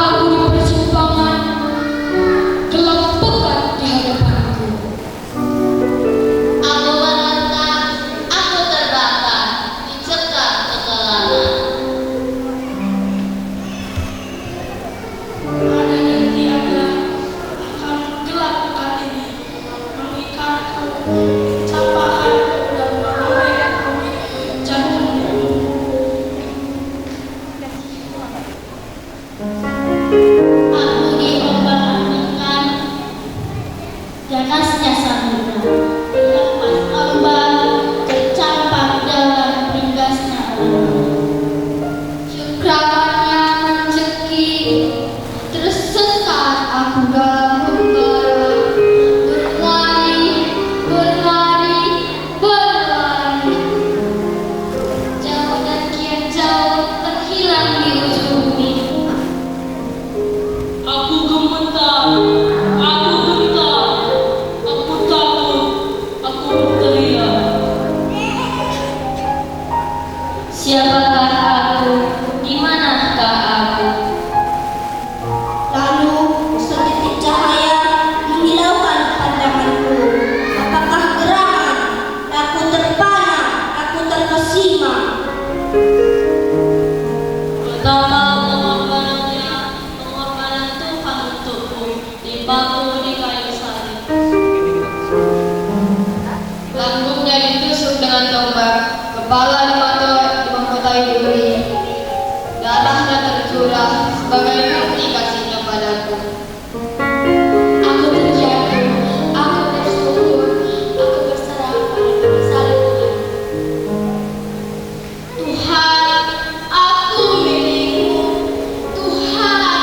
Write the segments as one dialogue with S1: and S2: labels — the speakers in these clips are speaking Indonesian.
S1: aku di persimpangan, gelap pekat di hadapanku.
S2: Aku merontak, aku terbakar, dicekal kegelapan.
S1: Ada dan tiada akan gelap pekat ini mengikatku, capakan dan mengorekku jantungku.
S2: Aku diombang-ambingkan, ganasnya samudra. Dilepas ombak, tercampak dalam ringgasnya ombak. Cukrawannya mencekik, tersesat aku dalam penjara. Berlari, berlari, berlari. Jauh dan kian jauh, terhilang di ujung bumi.
S1: Aku gemetar, aku gentar, aku takut, aku berteriak.
S2: Siapakah aku? Di manakah aku? Lalu setitik cahaya menghilaukan pandanganku. Apakah gerangan? Aku terpana, aku terkesima. Betapa pengorbanannya, pengorbanan Tuhan untukku, dibatu di kayu salib.
S1: Lambungnya ditusuk dengan tombak, kepala dimahkotai duri. Darahnya tercurah sebagai bukti kasihnya padaku. Aku terjatuh, aku tersungkur, aku berserah pada salib Tuhan.
S2: Tuhan, aku milikmu. Tuhan,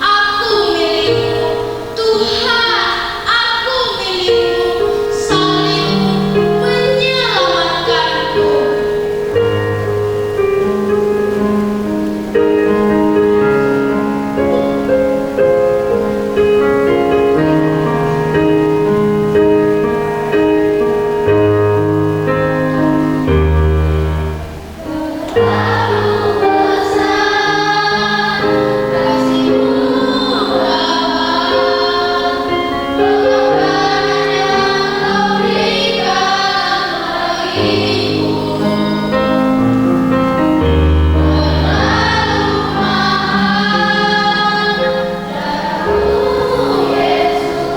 S2: aku milikmu. Tuhan, aku milikmu. Salibmu menyelamatkanku. Terlalu besar kasihmu Bapa, pengorbanan yang Kau berikan bagiku. Terlalu mahal darahmu Yesus,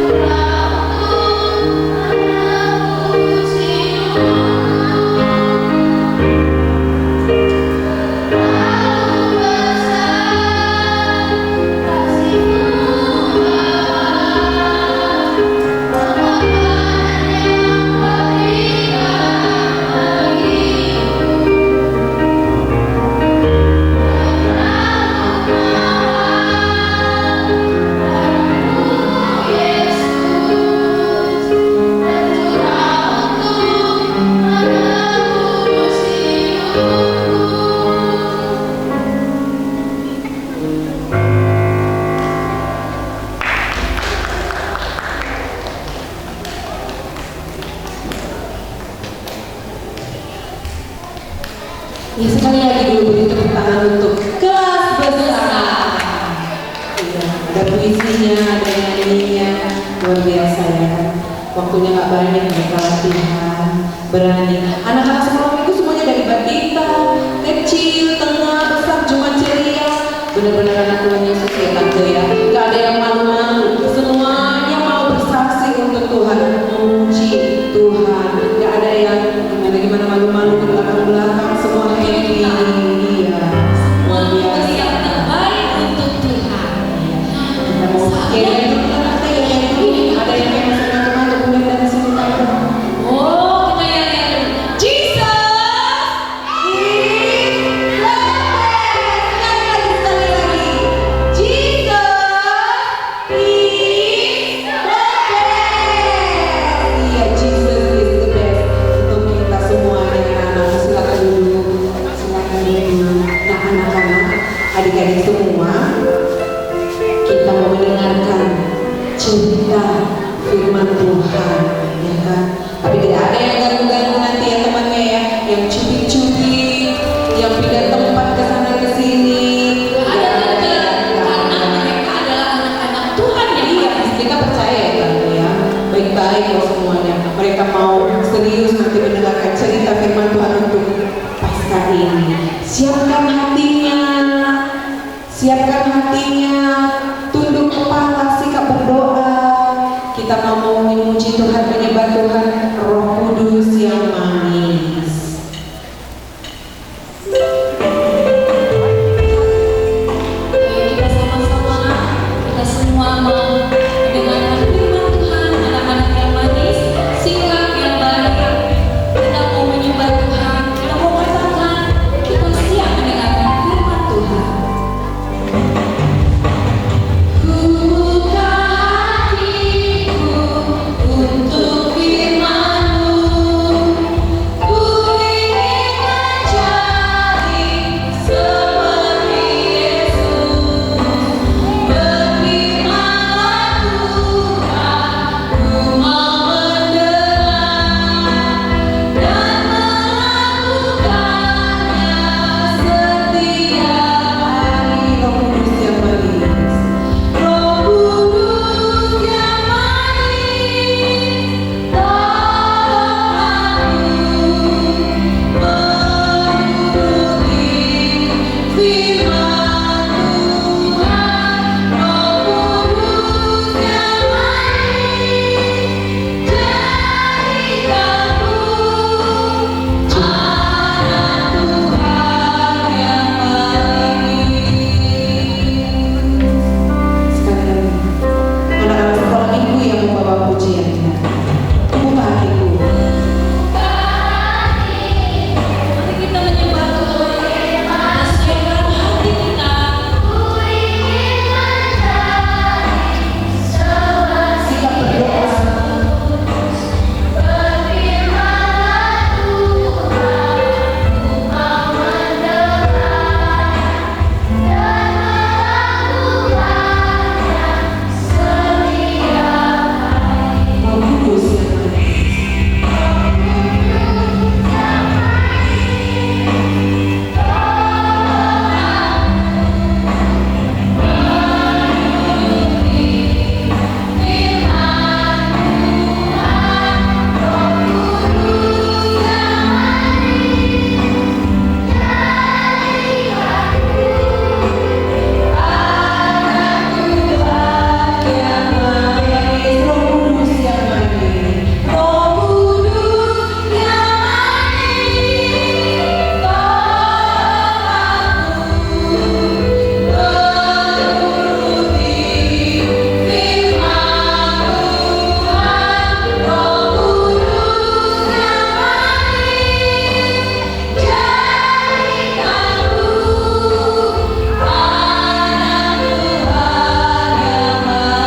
S2: tercurah untuk menebus hidupku. Terlalu besar kasihmu Bapa, pengorbanan yang Kau berikan bagiku. Terlalu mahal darahmu Yesus, tercurah untuk menebus hidupku.
S3: Ya, sekali lagi dulu beri tepuk tangan untuk kelas besar. Iya, ada puisinya, ada nyanyinya, luar biasa ya kan. Waktunya nggak banyak, mereka latihan, berani. Anak-anak sekolah itu semuanya dari batita, kecil, tengah, besar, cuma ceria. Benar-benar anak Tuhan Yesus ya tante ya. Gak ada yang malu-malu, semuanya mau bersaksi untuk Tuhan, memuji Tuhan. Gak ada yang gimana-gimana malu-malu di belakang-belakang, semua happy. Iya, luar biasa.
S2: Yang terbaik untuk Tuhan.
S3: Kita mau pakai itu tante ya, ada yang kayak macam-macam kemudian dari sini tante.
S2: Oh, kita yang
S3: Jesus is the best. Sekali lagi. Jesus is the best. Iya, Jesus is the best. Untuk kita semuanya anak-anak silakan duduk, silakan duduk. Nah, anak-anak, adik-adik semua, kita mau mendengarkan cerita firman Tuhan, ya kan? Tapi tidak ada yang ganggu-ganggu nanti ya temannya ya, yang cubit-cubit, yang pindah tempat ke sana ke sini, Siapkan hatinya, tunduk kepala, sikap berdoa. Kita mau memuji Tuhan, menyembah Tuhan, Roh Kudus yang manis.
S1: Kita sama-sama, kita semua mau mendengarkan firman Tuhan, anak-anak yang manis, sikap yang baik. Kita mau menyembah Tuhan, kita mau katakan, kita siap mendengarkan firman Tuhan. Buka hatiku untuk firman-Mu, ku ingin menjadi seperti Yesus. Berfirman-Lah Tuhan, ku mau mendengar dan melakukannya setiap hari.
S3: Roh Kudus yang manis.
S1: Roh Kudus yang manis, tolong aku menuruti firman Tuhan. Roh Kudus yang manis, jadikanku anak Tuhan yang manis.
S3: Sekali lagi, anak-anak sekolah minggu yang membawa pujiannya. Buka hatiku.
S1: Mari kita menyembah Tuhan. Kita siapkan hati kita.
S3: Sikap berdoa. Roh Kudus yang manis. Roh Kudus yang manis.
S1: Roh Kudus yang manis, tolong aku menuruti firman Tuhan. Roh Kudus yang manis, jadikanku anak Tuhan yang manis.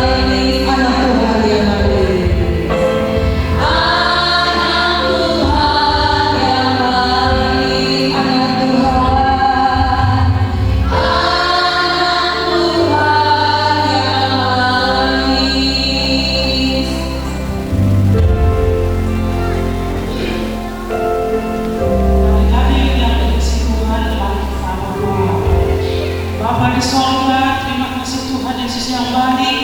S3: Anak Tuhan yang manis.
S1: Anak Tuhan yang manis, anak Tuhan, yang manis.
S4: Hari-hari yang dikasih Tuhan, mari kita berdoa. Bapa di sorga, terima kasih Tuhan Yesus yang baik.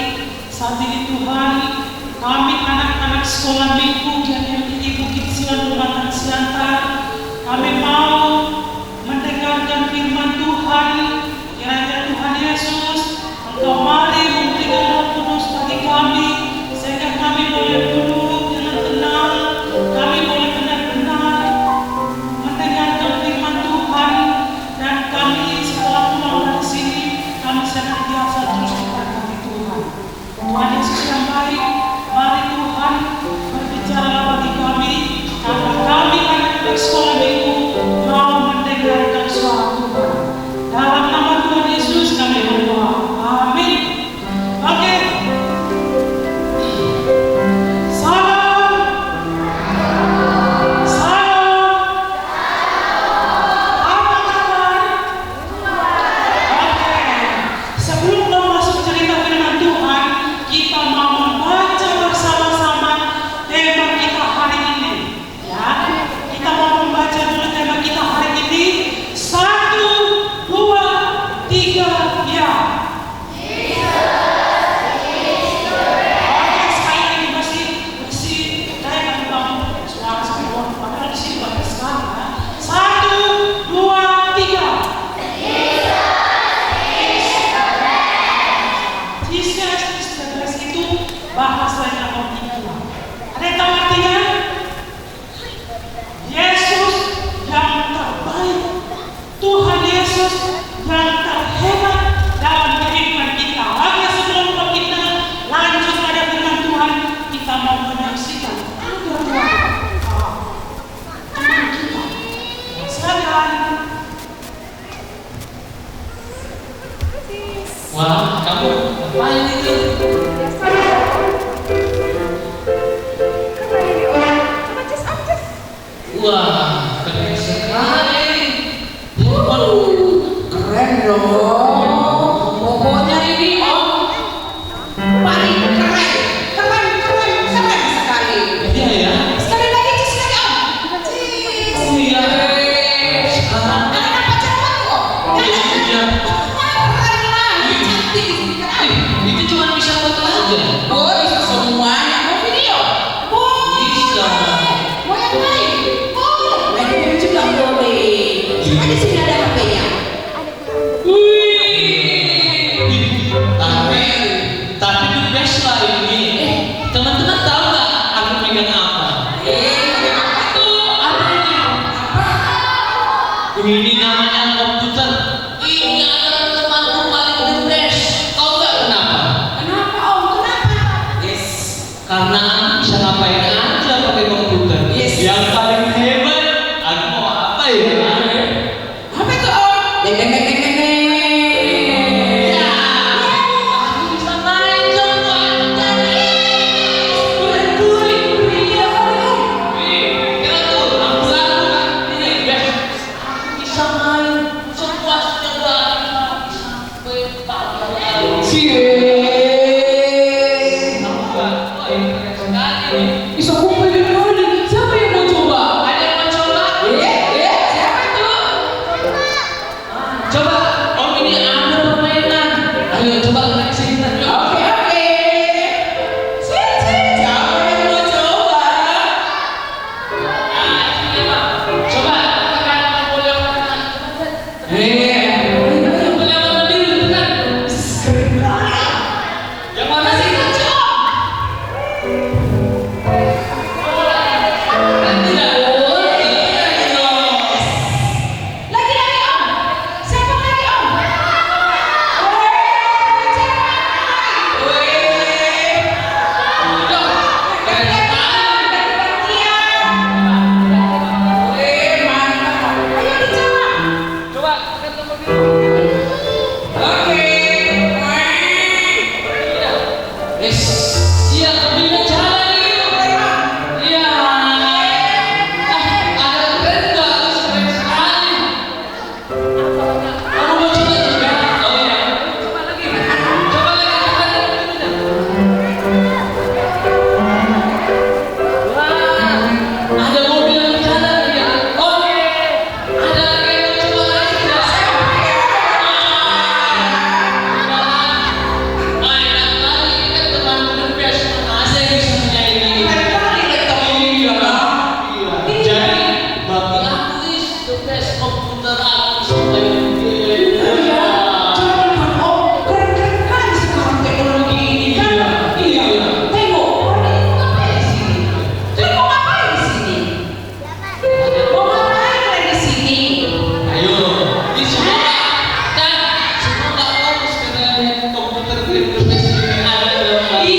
S4: Saat ini Tuhan, kami anak-anak sekolah minggu yang di Bukit Sion Pematang Siantar, kami mau mendengarkan firman Tuhan. Kiranya Tuhan Yesus, Engkau mari memberikan Roh Kudus bagi kami, sehingga kami boleh duduk dengan tenang, kami boleh benar-benar mendengarkan firman Tuhan, dan kami setelah pulang dari sini kami senantiasa terus diberkati Tuhan. Tuhan Yesus yang baik, mari Tuhan berbicara bagi kami, karena kami anak-anak sekolah minggu mau mendengarkan suara Tuhan. Dalam nama Tuhan Yesus kami berdoa. Amin. Oke. Salam. Salam. Apa kabar? Oke. Sebelum kita masuk cerita firman Tuhan, kita mau membaca bersama-sama tema kita hari ini. Ya, kita mau membaca dulu tema kita hari ini. 1, 2, 3, ya. Oke, sekali lagi masih kayak bangun suara sampai bawah. Padahal di sini banyak sekali ya. 1, 2, 3.
S5: Wah, kamu ngapain itu? Wah, keren sekali.
S3: Keren dong. Pokoknya ini Om paling keren sekali.
S5: Iya ya.
S3: Sekali lagi Cis lagi Om. Cis.
S5: Iya. Sekarang
S3: Kenapa cepat kok?
S5: iya.
S3: Keren lah, cantik.
S5: Itu cuma bisa foto aja.
S3: Oh, bisa semuanya. Mau video?
S5: Bisa.
S3: Mau yang lain? Main game juga boleh. Kan di sini ada HP-nya.
S5: Tapi the best lah ini. Teman-teman tahu nggak aku megang apa? Apa ini? Ini namanya komputer. Ini adalah temanku paling the best. Tahu nggak kenapa?
S3: Kenapa Om? Kenapa? Yes.
S5: Karena aku bisa ngapain aja pakai komputer.
S3: Yes.
S5: Yang paling hebat, aku mau apa ya?
S3: Apa itu Om? Deng deng deng deng deng deng.
S5: Ya, aku bisa main coba jadi. Kira tuh, lampu kan ini best. Aku bisa main sepuasnya banget sampai pagi.
S3: Bisa kumpulin lagi. Siapa yang mau coba?
S5: Ada yang mau coba?
S3: Siapa tuh?
S5: Coba, Om ini ada permainan. Ayo coba kita kesini yuk.
S3: Oke. Siapa yang mau coba?
S5: Coba, tekan tombol yang mana? Tombol yang mana dulu, tekan. Yang mana sih? Tidak.
S3: Lagi Om. Siapa lagi Om?
S5: Coba, tekan tombol biru. Yes. Iya, ambilnya jalan yuk. Iya. Ada keren nggak? Keren sekali. Kamu mau coba juga? Oh iya. Coba lagi. Coba lagi. Wah, ada mobil yang jalan ya. Oke. Ada lagi yang mau coba lagi nggak? Mainan lagi kan teman the best. Masa yang bisa punya ini? Iya. Jadi bagi aku is the best komputer aku sampai ini. Ayo, di semua dan semoga bagus karena komputer the best ini ada dalam bagi.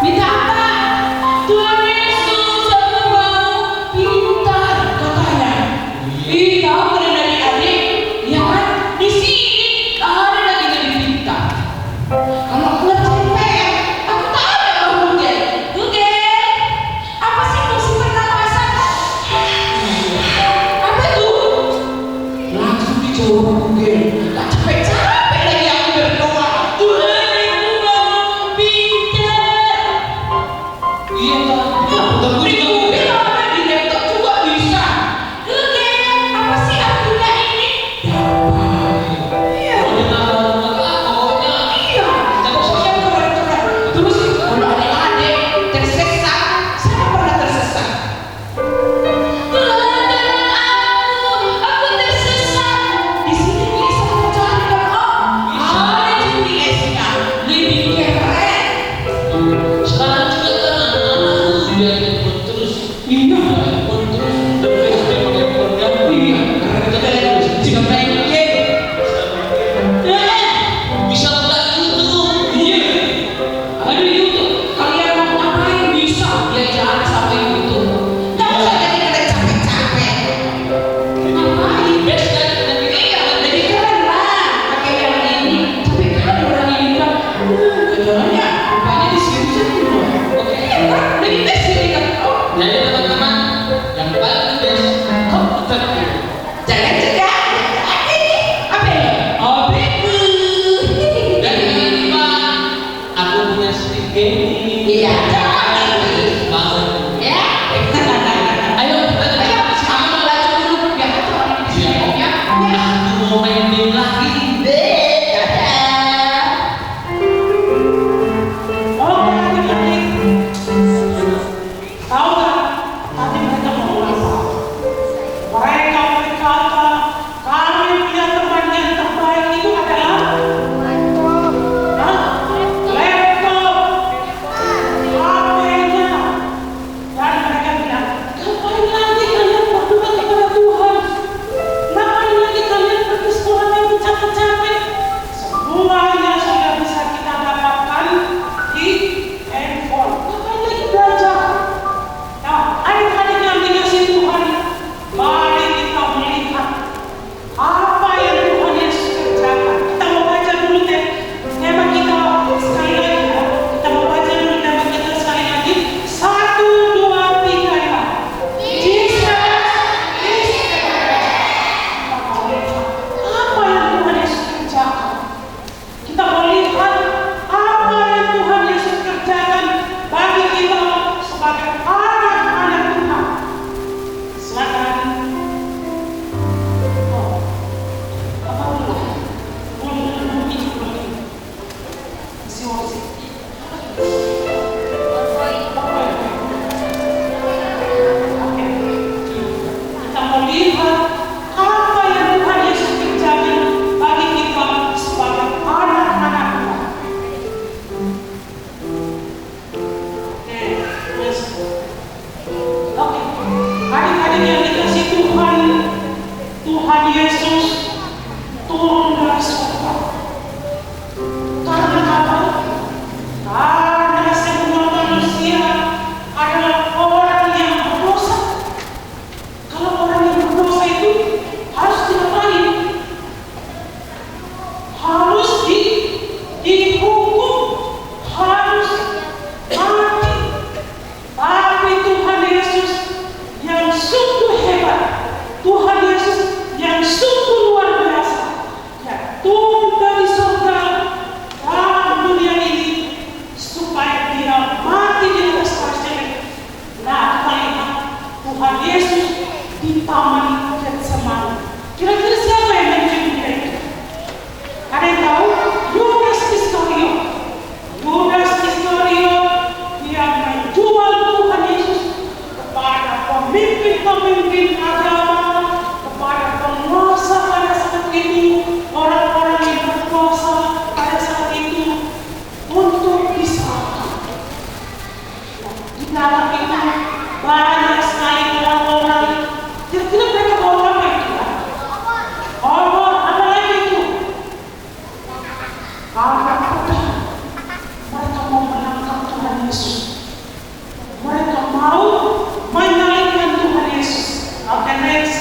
S3: Minta apa? Tuhan Yesus, aku mau pintar katanya. Ih, tahu kan adik-adik? Ya kan? Di sini ada lagi lebih pintar. Kalau aku ngerjain PR, aku tanya sama Google. Google, apa sih fungsi pernapasan? Apa tuh? Langsung dijawab Google. Tak capek-capek lagi aku berdoa. Tuhan, aku mau pintar.
S5: Iya kan? Komputerku juga.
S3: Di laptop juga bisa. Google, apa sih artinya ini? Iya.
S5: Pokoknya
S3: Iya. Pokoknya keren-keren. Terus kalau adik-adik tersesat, saya pernah tersesat. Aku tersesat. Di sini bisa mencari kan Om? Ada GPS-nya. Lebih keren.
S5: sekarang juga kan anak-anak udah ikut terus
S4: Ini tes ini kan.
S5: Jadi teman-teman, yang paling the best komputer.
S3: Jangan cegah. Apa ini?
S4: Abiku.
S5: Dan jangan lupa, aku punya stick gaming.
S3: Iya.
S5: Banget.
S3: Ya.
S5: Ayo kita
S3: Kamu belajar dulu biar kita orang di sini ya.
S5: aku mau main game lagi.
S4: Oh, adik-adik. Tahu nggak? Tadi mereka ngomong apa? Mereka berkata, kami punya teman yang terbaik itu adalah laptop, HP-nya. Dan mereka bilang, ngapain lagi kalian berdoa kepada Tuhan? Ngapain lagi kalian pergi sekolah yang capek-capek? Semuanya sudah bisa kita dapatkan di handphone. Ngapain lagi belajar? Nah, adik-adik yang dikasih Tuhan, mari kita melihat apa yang Tuhan Yesus kerjakan. Kita mau baca dulu deh tema kita sekali lagi ya. Kita mau baca dulu tema kita sekali lagi. 1, 2, 3 ya. Jesus is the best. Kita mau lihat apa yang Tuhan Yesus kerjakan. Kita mau lihat apa yang Tuhan Yesus kerjakan bagi kita sebagai anak-anak Tuhan. Silakan. Oh, apa dulu? Belum ini. Masih masih. Oke. Kita mau lihat apa yang Tuhan Yesus kerjakan bagi kita sebagai anak-anak Tuhan. Oke, yes. Oke, adik-adik yang dikasih Tuhan, Tuhan Yesus turun dari surga. Karena apa? Karena semua manusia adalah orang yang berdosa. Kalau orang yang berdosa itu harus diapain? Harus dihukum, harus mati. Tapi Tuhan Yesus yang sungguh hebat, Tuhan Yesus yang sungguh luar biasa, ya, turun dari surga dalam dunia ini supaya dia mati di atas kayu. Nah, kita lihat Tuhan Yesus di taman Getsemani. Kira-kira siapa yang menjadi dia itu? Ada yang tahu? Yudas Iskariot. Yudas Iskariot dia menjual Tuhan Yesus kepada pemimpin-pemimpin agama, kepada penguasa pada saat itu, orang-orang yang berkuasa pada saat itu untuk disalahkan. Nah, di dalam itu banyak sekali orang-orang. Kira-kira mereka bawa apa itu? Apa lagi itu? Anak pedang. Mereka mau menangkap Tuhan Yesus. Mereka mau menyalibkan Tuhan Yesus. Oke, next.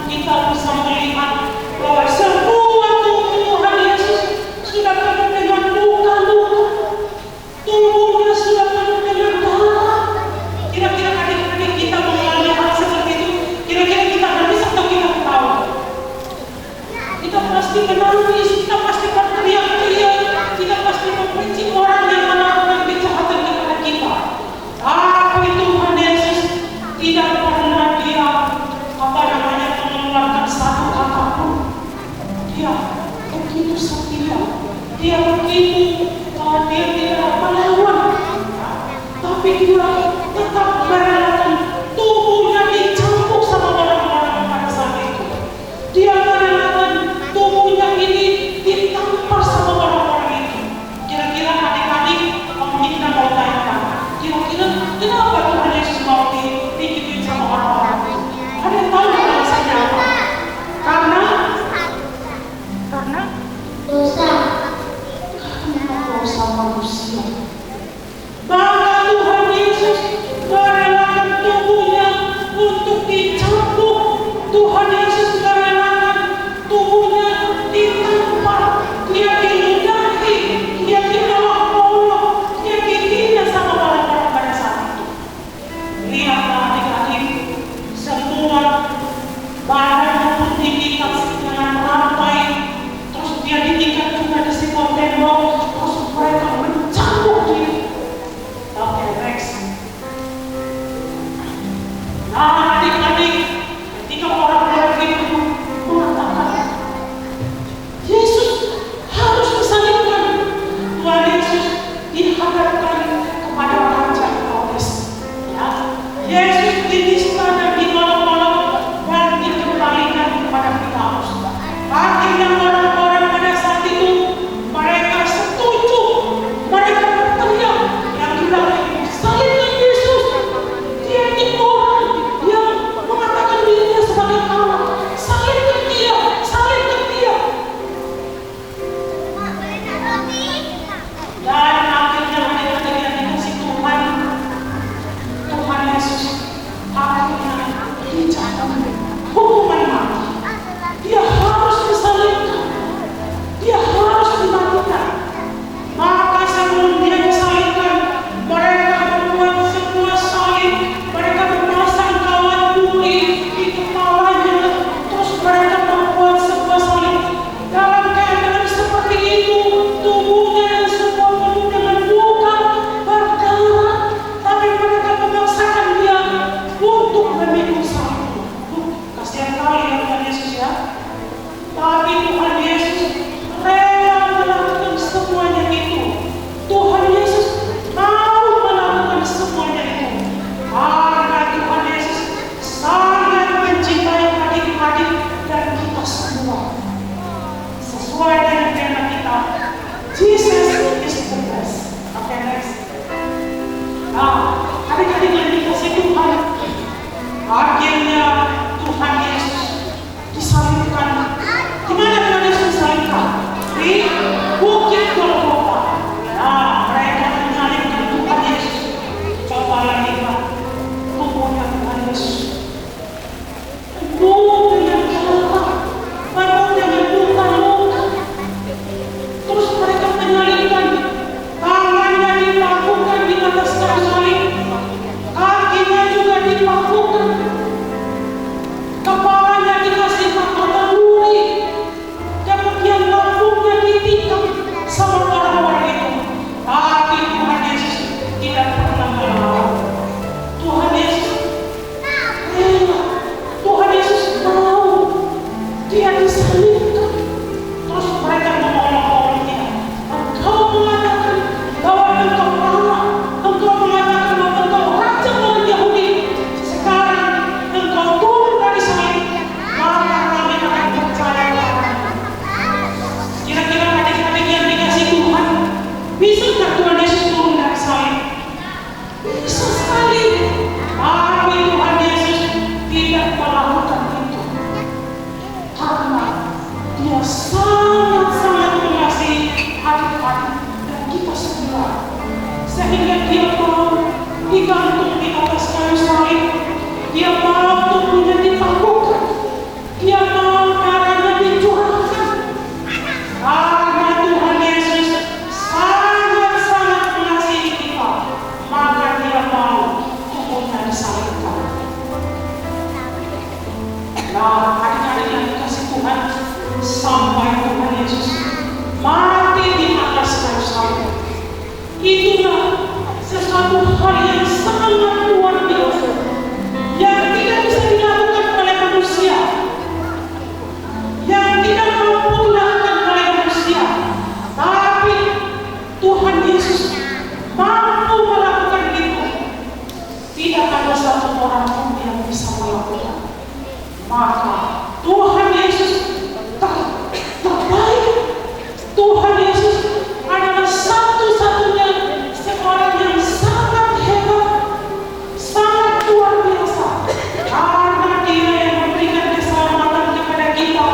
S4: kita bisa melihat bahwa semua Tuhan Yesus sudah penuh dengan luka-luka. Tubuhnya sudah penuh dengan darah. Kira-kira adik-adik kita mengalami hal seperti itu, kira-kira kita habis atau kita tahu? Kita pasti menangis, kita pasti berteriak-teriak, kita pasti membenci orang yang melakukan kejahatan kepada kita. Tapi Tuhan Yesus tidak pernah dia mengeluarkan satu kata pun. Dia begitu setia, dia begitu dia tidak melawan, tapi dia tetap merelakan tubuhnya dicampur sama orang-orang pada saat itu. Dia merelakan tubuhnya ini ditampar sama orang-orang itu. Kira-kira adik-adik kita mau tanyakan, kira-kira kenapa Tuhan Yesus mau digituin sama orang-orang itu? Ada yang tahu alasannya apa? Karena
S2: dosa.
S4: dosa manusia. Maka Tuhan Yesus merelakan tubuhnya untuk dicambuk. Tuhan Yesus merelakan tubuhnya ditampar, dia diludahi, dia diolok-olok, dia dihina sama orang-orang pada saat itu. Lihatlah adik-adik, semua badannya pun diikat dengan rantai, terus dia diikat juga di sebuah tembok, terus mereka mencambuk dia. Oke, next. Nah, adik-adik, ketika orang-orang itu mengatakan Yesus harus disalibkan, Tuhan Yesus dihadapkan kepada Raja Herodes. Ya, Yesus dinisbah dan diolok-olok dan dikembalikan kepada Pilatus. Akhirnya orang-orang pada saat itu mereka setuju, mereka berteriak yang bilang salibkan Yesus. Dia ini orang yang mengatakan dirinya sebagai Allah. Salibkan dia, salibkan dia. Dan akhirnya adik-adik yang dikasih Tuhan, Tuhan Yesus akhirnya dijatuhkan hukuman mati. Dia harus disalibkan, dia harus dimatikan. Maka sebelum dia disalibkan, mereka membuat sebuah salib, mereka memasang kawat bumi di kepalanya, terus mereka membuat sebuah salib. Dalam keadaan seperti itu, tubuhnya yang semua penuh dengan luka, berdarah, tapi mereka memaksakan dia untuk memikul salib. Kasihan kali ya Tuhan Yesus ya. Tapi Tuhan Yesus rela melakukan semuanya itu. Tuhan Yesus mau melakukan semuanya itu. Karena Tuhan Yesus sangat mencintai adik-adik dan kita semua. Sesuai dengan tema kita, Jesus is the best. Oke, next. Nah, adik-adik yang dikasih Tuhan, akhirnya Tuhan Yesus disalibkan. Di mana Tuhan Yesus disalibkan? Di Bukit Golgota. Nah, mereka menyalibkan Tuhan Yesus. Cobalah lihat tubuhnya Tuhan Yesus. Penuh dengan darah, penuh dengan luka-luka. Terus mereka menyalibkan, tangannya dipakukan di atas kayu salib, kakinya juga dipakukan, kepalanya dikasih mahkota duri, kemudian lambungnya ditikam sama orang Ya, adik-adik yang dikasih Tuhan, sampai Tuhan Yesus mati di atas kayu salib. Itulah sesuatu hal yang sangat luar biasa yang tidak bisa dilakukan oleh manusia, yang tidak mampu dilakukan oleh manusia, tapi Tuhan Yesus mampu melakukan itu. Tidak ada satu orang pun yang bisa melakukan. Maka Tuhan Yesus terbaik. Tuhan Yesus adalah satu-satunya seorang yang sangat hebat, sangat luar biasa. Karena Dia yang memberikan keselamatan kepada kita,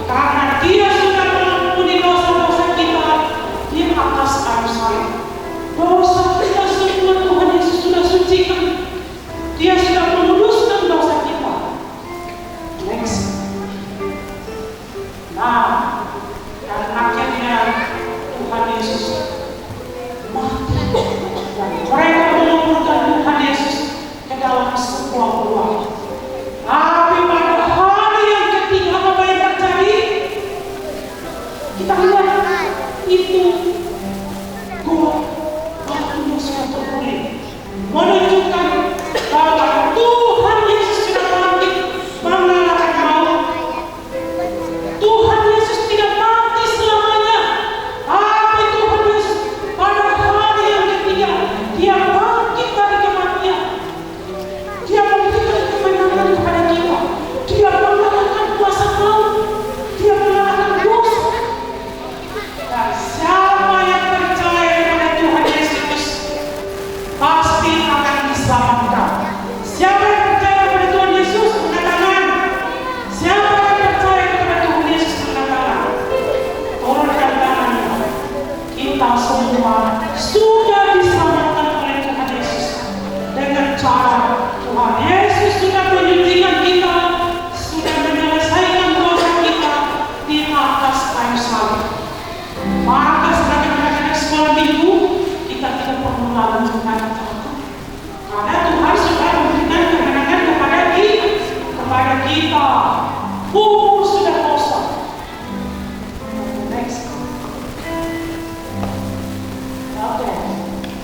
S4: karena Dia sudah mengampuni dosa-dosa kita di atas kayu salib. Dosa kita semua Tuhan Yesus sudah sucikan. Dia sudah meluluskan dosa kita. Next. Nah, dan akhirnya Tuhan Yesus mati. Dan mereka menguburkan Tuhan Yesus ke dalam sebuah gua. Tapi pada hari yang ketiga apa yang terjadi? Kita lihat itu gua waktunya sudah terpulih, menunjukkan bahwa Tuhan Yesus sudah bangkit mengalahkan maut. Tuhan Yesus tidak mati selamanya, tapi Tuhan Yesus pada hari yang ketiga Dia bangkit dari kematian. Dia memberikan kemenangan kepada kita. Dia mengalahkan kuasa maut. Dia mengalahkan dosa. Dan siapa yang percaya kepada Tuhan Yesus pasti akan diselamatkan. Siapa yang percaya kepada Tuhan Yesus angkat tangan. Siapa yang percaya kepada Tuhan Yesus angkat tangan. Turunkan tangannya. Kita semua sudah diselamatkan oleh Tuhan Yesus dengan cara Tuhan Yesus sudah menyucikan kita, sudah menyelesaikan dosa kita di atas kayu salib. Maka sebagai anak-anak sekolah minggu, kita tidak perlu lagi menanyakan, karena Tuhan sudah memberikan kemenangan kepada kita. Kubur sudah kosong. Next. Oke.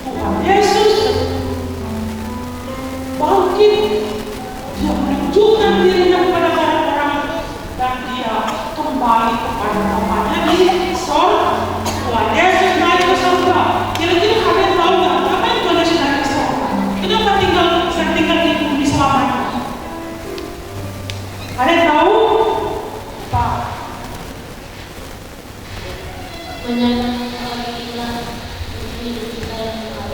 S4: Tuhan Yesus bangkit. Dia menunjukkan dirinya kepada orang-orang dan Dia kembali kepada Bapanya di sorga. Tuhan Yesus naik ke sorga. Kira-kira kalian tahu nggak apa yang Tuhan Yesus naik ke sorga? Kenapa tinggal di bumi selamanya? Kalian tahu? Pak.
S2: Menyatakan kepada kita untuk hidup kita yang kekal.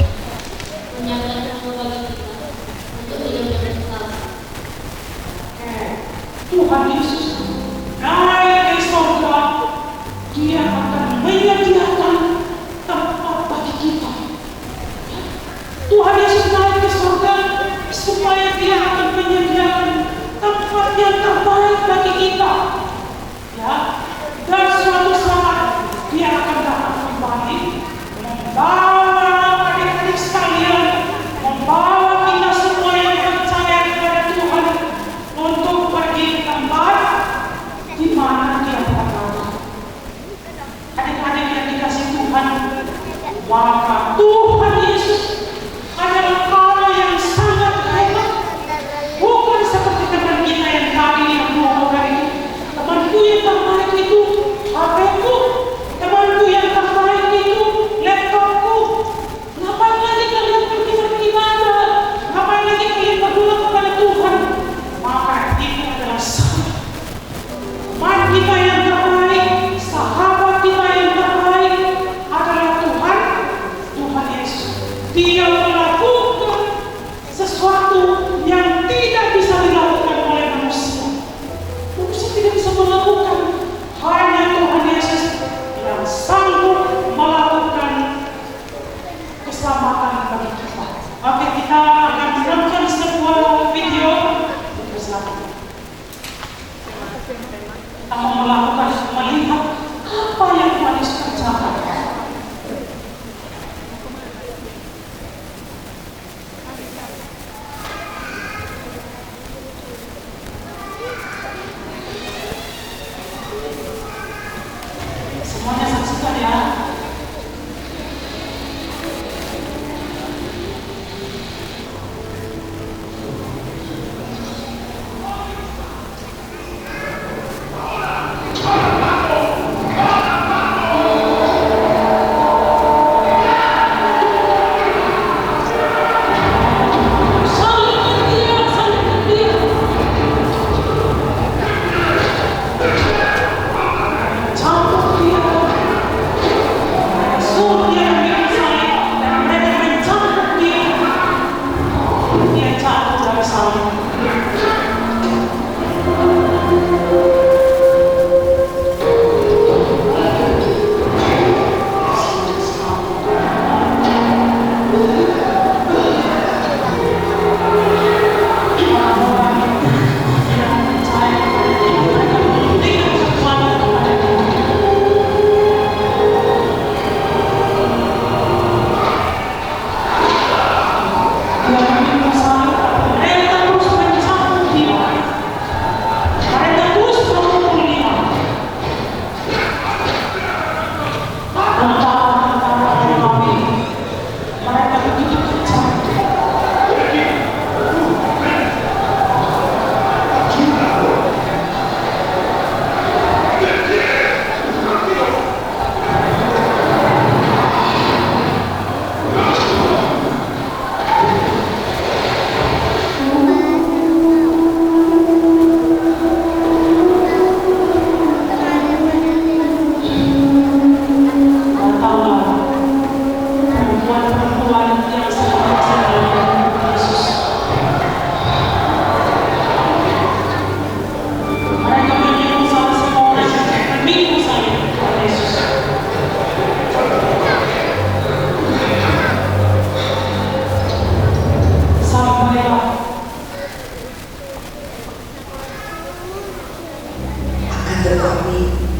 S2: Menyatakan kepada kita untuk hidup yang kekal.
S4: Tuhan Yesus naik ke sorga. Dia akan menyediakan tempat bagi kita. Tuhan Yesus naik ke sorga supaya Dia akan menyediakan tempat yang terbaik bagi kita. Ya, dan suatu saat Dia akan datang kembali, membawa adik-adik sekalian, membawa kita semua yang percaya kepada Tuhan untuk pergi ke tempat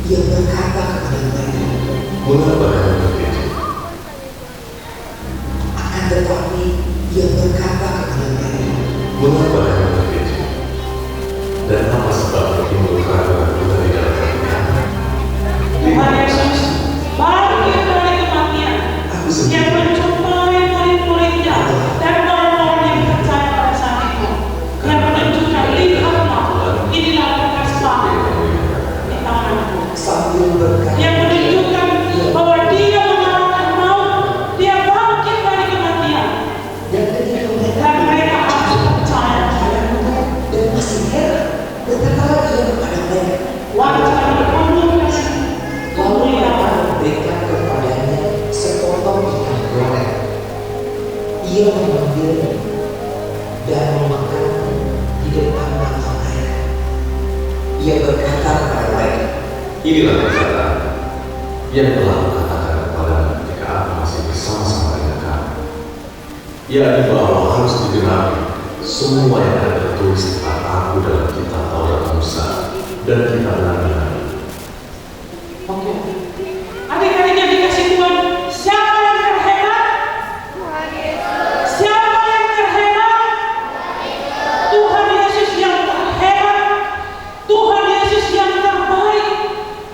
S6: Ia berkata kepada mereka,
S7: Mengapa kamu begitu?
S6: akan tetapi ia berkata kepada mereka,
S7: Mengapa kamu begitu? Dan apa sebabnya timbul keraguan dari dalam hati kamu?
S4: Tuhan Yesus bangkit dari kematian.
S6: aku
S4: Dia
S6: sendiri
S4: menjumpai murid-muridnya dan orang-orang yang percaya pada saat itu. Dia menunjukkan, lihatlah, inilah bekas paha di tanganku.
S6: sambil berkata,
S4: Dia menunjukkan bahwa dia mengalahkan maut, dia bangkit dari kematian.
S6: dan ketika mereka
S4: Dan mereka harus percaya.
S6: dan masih heran, berkatalah ia kepada mereka,
S4: Wajah penuh kasih
S6: lalu mereka
S4: kemuliaan.
S6: memberikan kepadanya sepotong ikan goreng. Ia mengambilnya dan memakannya di depan mata mereka. Ia berkata kepada mereka,
S7: Inilah perkataan yang telah kukatakan kepadamu ketika aku masih bersama-sama dengan kamu. Yakni bahwa harus digenapi semua yang ada tertulis tentang aku dalam kitab Taurat Musa dan kitab Nabi-Nabi.
S4: Oke. Adik-adik yang dikasih Tuhan, siapa yang terhebat? Siapa yang terhebat? Tuhan Yesus yang terhebat. Tuhan Yesus yang terbaik.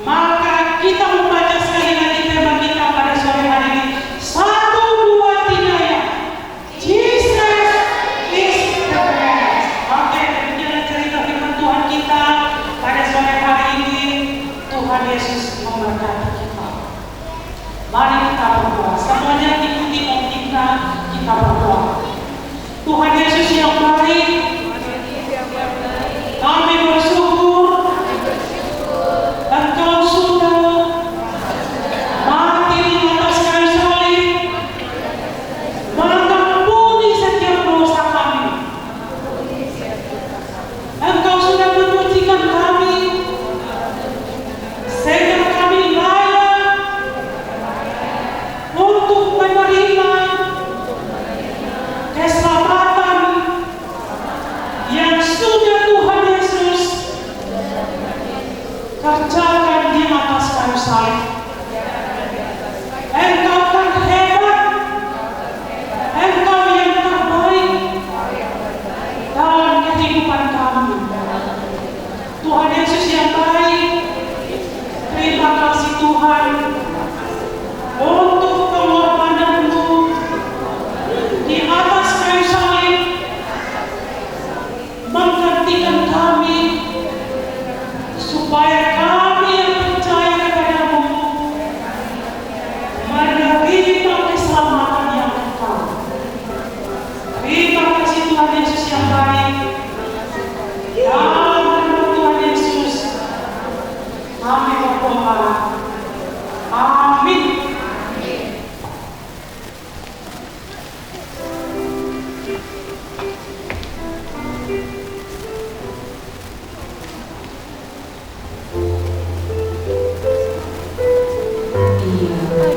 S4: Maka kita membaca sekali lagi tema kita pada sore hari ini. 1, 2, 3 ya. Jesus is the best. Oke, demikian cerita firman Tuhan kita pada sore hari ini. Tuhan Yesus memberkati kita. Mari kita berdoa. Semuanya ikuti om kita berdoa. Tuhan Yesus yang baik, kami bersyukur Engkau sudah mati di atas kayu salib, mengampuni setiap dosa kami. Engkau sudah menyucikan kami sehingga kami layak untuk menerima keselamatan yang sudah Tuhan Yesus kerjakan di atas kayu salib. Engkau terhebat, Engkau yang terbaik dalam kehidupan kami. Tuhan Yesus yang baik, terima kasih Tuhan untuk pengorbanan-Mu di atas kayu salib, menggantikan kami supaya kami yang percaya kepada-Mu menerima keselamatan yang kekal. Terima kasih Tuhan Yesus yang baik. Dalam nama Tuhan Yesus kami berdoa. Amin.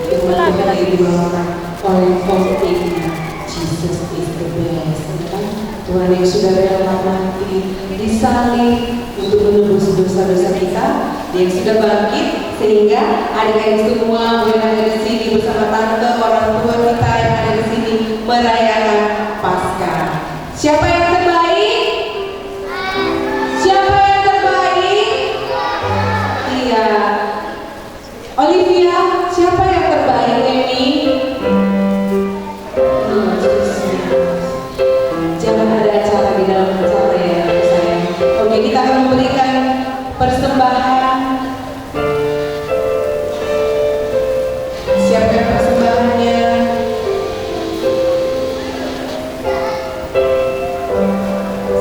S3: Firman Tuhan yang dibawakan oleh khotbahnya, Jesus is the best. Kan? Tuhan yang sudah rela mati disalib untuk menebus dosa-dosa kita, Dia yang sudah bangkit sehingga adik-adik semua yang ada di sini bersama tante, orang tua kita yang ada di sini merayakan Paskah. Siapa yang terbaik? Siapa yang terbaik? Iya. Olivia, siapa yang terbaik ini? Jangan ada acara di dalam acara ya, sayang. Oke, kita akan memberikan persembahan. Siapkan persembahannya.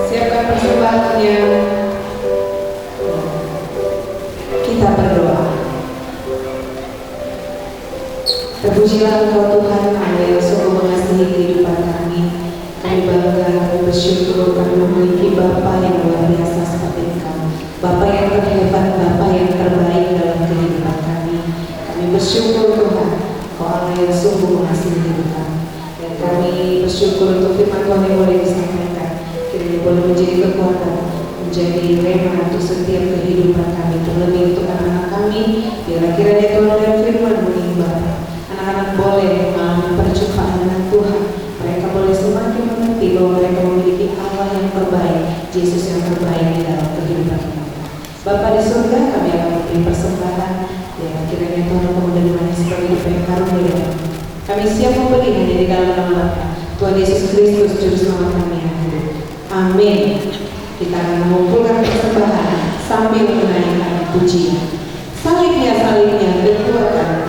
S3: Siapkan persembahannya. Kita berdoa. Terpujilah Engkau Tuhan, Allah yang sungguh mengasihi kehidupan kami. Kami bangga, kami bersyukur kami memiliki Bapa yang luar biasa seperti Engkau. Bapa yang terhebat, Bapa yang terbaik dalam kehidupan kami. Kami bersyukur Tuhan, Kau Allah yang sungguh mengasihi hidup kami. Dan kami bersyukur untuk firman Tuhan yang boleh disampaikan. Kiranya boleh menjadi kekuatan, menjadi rema untuk setiap kehidupan kami, terlebih untuk anak-anak kami kami. Biarlah kiranya Tuhan dan firman-Mu ini Bapa, anak-anak boleh mengalami perjumpaan dengan Tuhan. Mereka boleh semakin mengerti bahwa mereka memiliki Allah yang terbaik, Yesus yang terbaik di dalam kehidupan mereka. Bapa di surga, kami akan memberi persembahan. Biarlah kiranya Tuhan kamu dan manis kehidupan yang karunia. Kami siap memberi hanya di dalam nama Bapa, Tuhan Yesus Kristus, Juru Selamat kami yang hidup. Amin. Kita akan mengumpulkan persembahan sambil menaikkan pujian. Salibnya dikuatkan.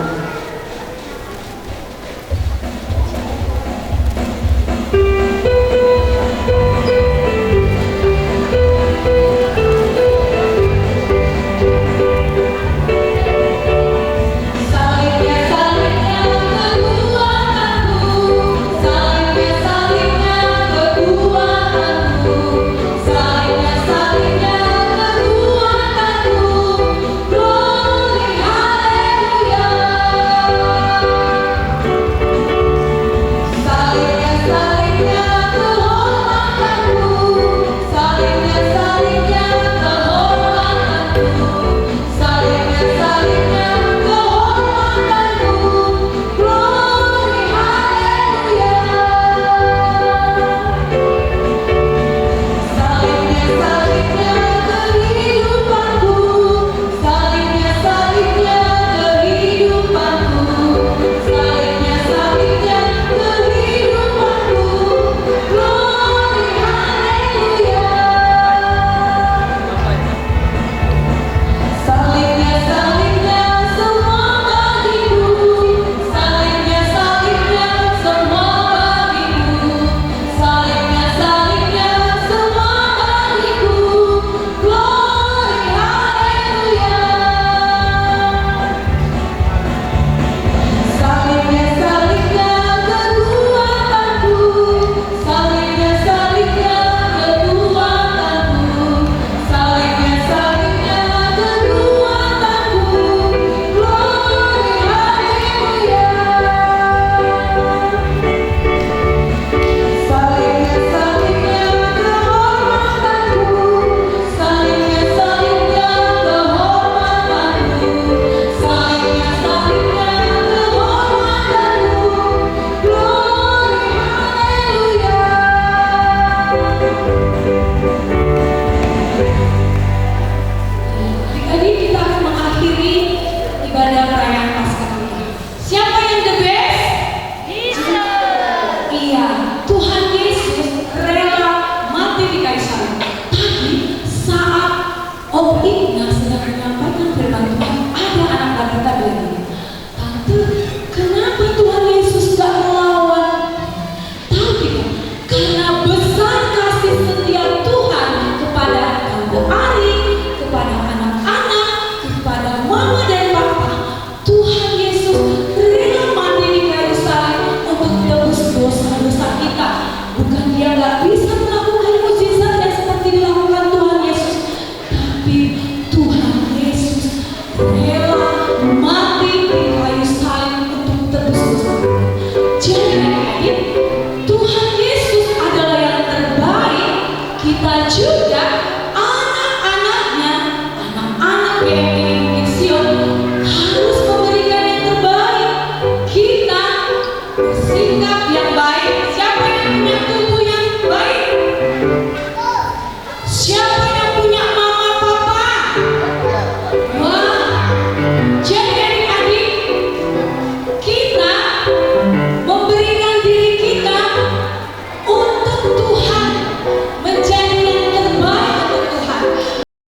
S1: Om Ignas